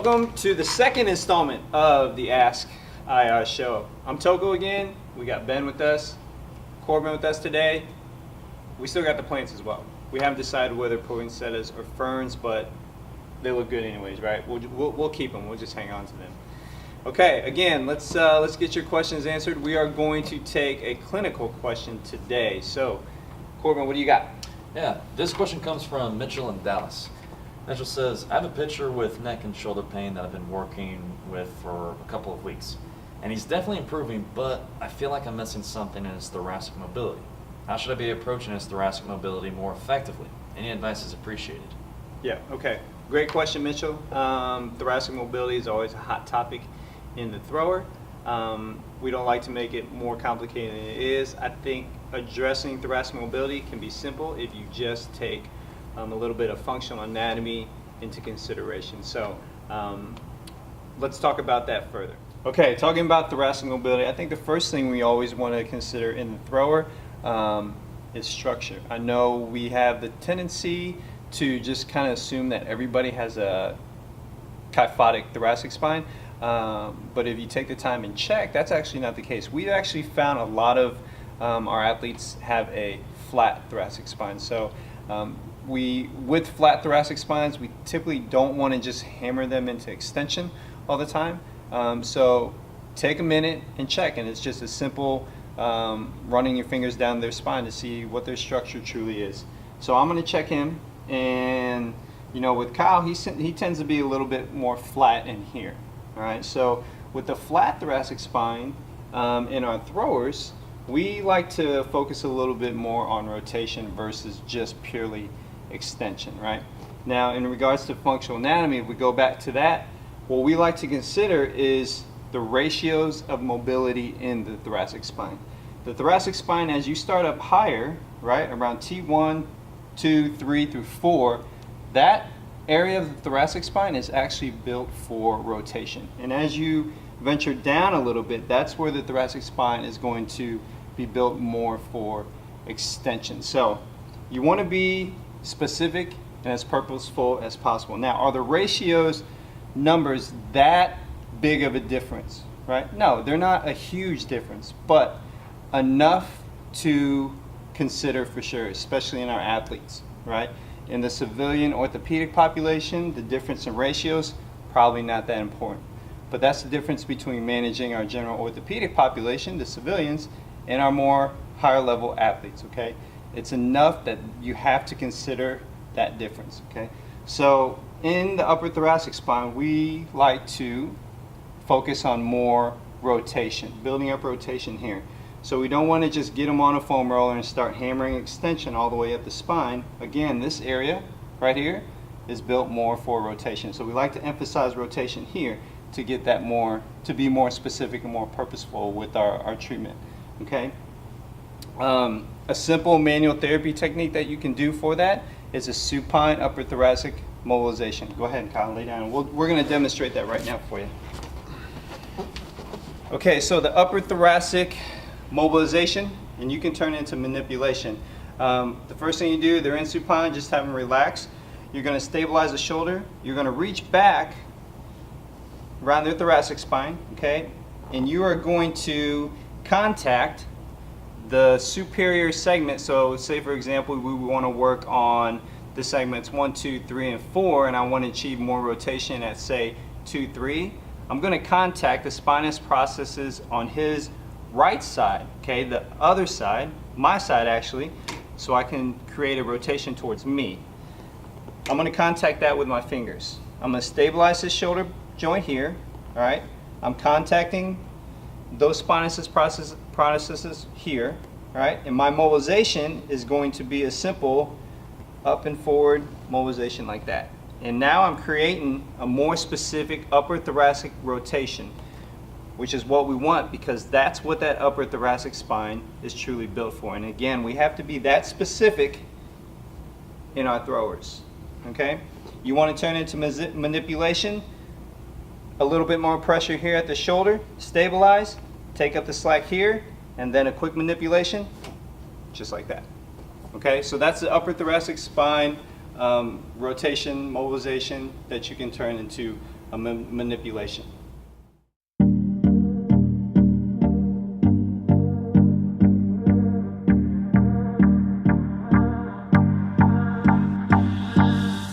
Welcome to the second installment of the Ask IAR show. I'm Toko again. We got Ben with us, Corbin with us today. We still got the plants as well. We haven't decided whether poinsettias or ferns, but they look good anyways, right? We'll keep them. We'll just hang on to them. Okay, again, let's get your questions answered. We are going to take a clinical question today. So, Corbin, what do you got? Yeah, this question comes from Mitchell in Dallas. Mitchell says, I have a pitcher with neck and shoulder pain that I've been working with for a couple of weeks. And he's definitely improving, but I feel like I'm missing something in his thoracic mobility. How should I be approaching his thoracic mobility more effectively? Any advice is appreciated. Yeah, okay. Great question, Mitchell. Thoracic mobility is always a hot topic in the thrower. We don't like to make it more complicated than it is. I think addressing thoracic mobility can be simple if you just take a little bit of functional anatomy into consideration. So let's talk about that further. Okay, talking about thoracic mobility, I think the first thing we always want to consider in the thrower is structure. I know we have the tendency to just kind of assume that everybody has a kyphotic thoracic spine, but if you take the time and check, that's actually not the case. We've actually found a lot of our athletes have a flat thoracic spine. So with flat thoracic spines, we typically don't want to just hammer them into extension all the time. So take a minute and check, and it's just a simple running your fingers down their spine to see what their structure truly is. So I'm going to check him, and you know, with Kyle, he tends to be a little bit more flat in here. All right. So with the flat thoracic spine in our throwers, we like to focus a little bit more on rotation versus just purely extension, right? Now, in regards to functional anatomy, if we go back to that, what we like to consider is the ratios of mobility in the thoracic spine. The thoracic spine, as you start up higher, right, around T1, 2, 3 through 4, that area of the thoracic spine is actually built for rotation. And as you venture down a little bit, that's where the thoracic spine is going to be built more for extension. So you want to be specific and as purposeful as possible. Now, are the ratios numbers that big of a difference, right? No, they're not a huge difference, but enough to consider for sure, especially in our athletes, right? In the civilian orthopedic population, the difference in ratios, probably not that important. But that's the difference between managing our general orthopedic population, the civilians, and our more higher level athletes, okay? It's enough that you have to consider that difference, okay? So in the upper thoracic spine, we like to focus on more rotation, building up rotation here. So we don't want to just get them on a foam roller and start hammering extension all the way up the spine. Again, this area right here is built more for rotation. So we like to emphasize rotation here to get that more, to be more specific and more purposeful with our treatment. Okay. A simple manual therapy technique that you can do for that is a supine upper thoracic mobilization. Go ahead, Kyle, lay down. We're going to demonstrate that right now for you. Okay, so the upper thoracic mobilization, and you can turn it into manipulation. The first thing you do, they're in supine, just have them relax. You're going to stabilize the shoulder. You're going to reach back around their thoracic spine, okay? And you are going to contact the superior segment. So say for example we want to work on the segments 1, 2, 3, and 4, and I want to achieve more rotation at say 2, 3. I'm going to contact the spinous processes on his right side, okay, the other side, my side actually, so I can create a rotation towards me. I'm going to contact that with my fingers. I'm going to stabilize his shoulder joint here, all right? I'm contacting those spinous processes here, right? And my mobilization is going to be a simple up and forward mobilization like that. And now I'm creating a more specific upper thoracic rotation, which is what we want because that's what that upper thoracic spine is truly built for. And again, we have to be that specific in our throwers, okay? You want to turn into manipulation, a little bit more pressure here at the shoulder, stabilize, take up the slack here, and then a quick manipulation, just like that. Okay, so that's the upper thoracic spine rotation, mobilization that you can turn into manipulation.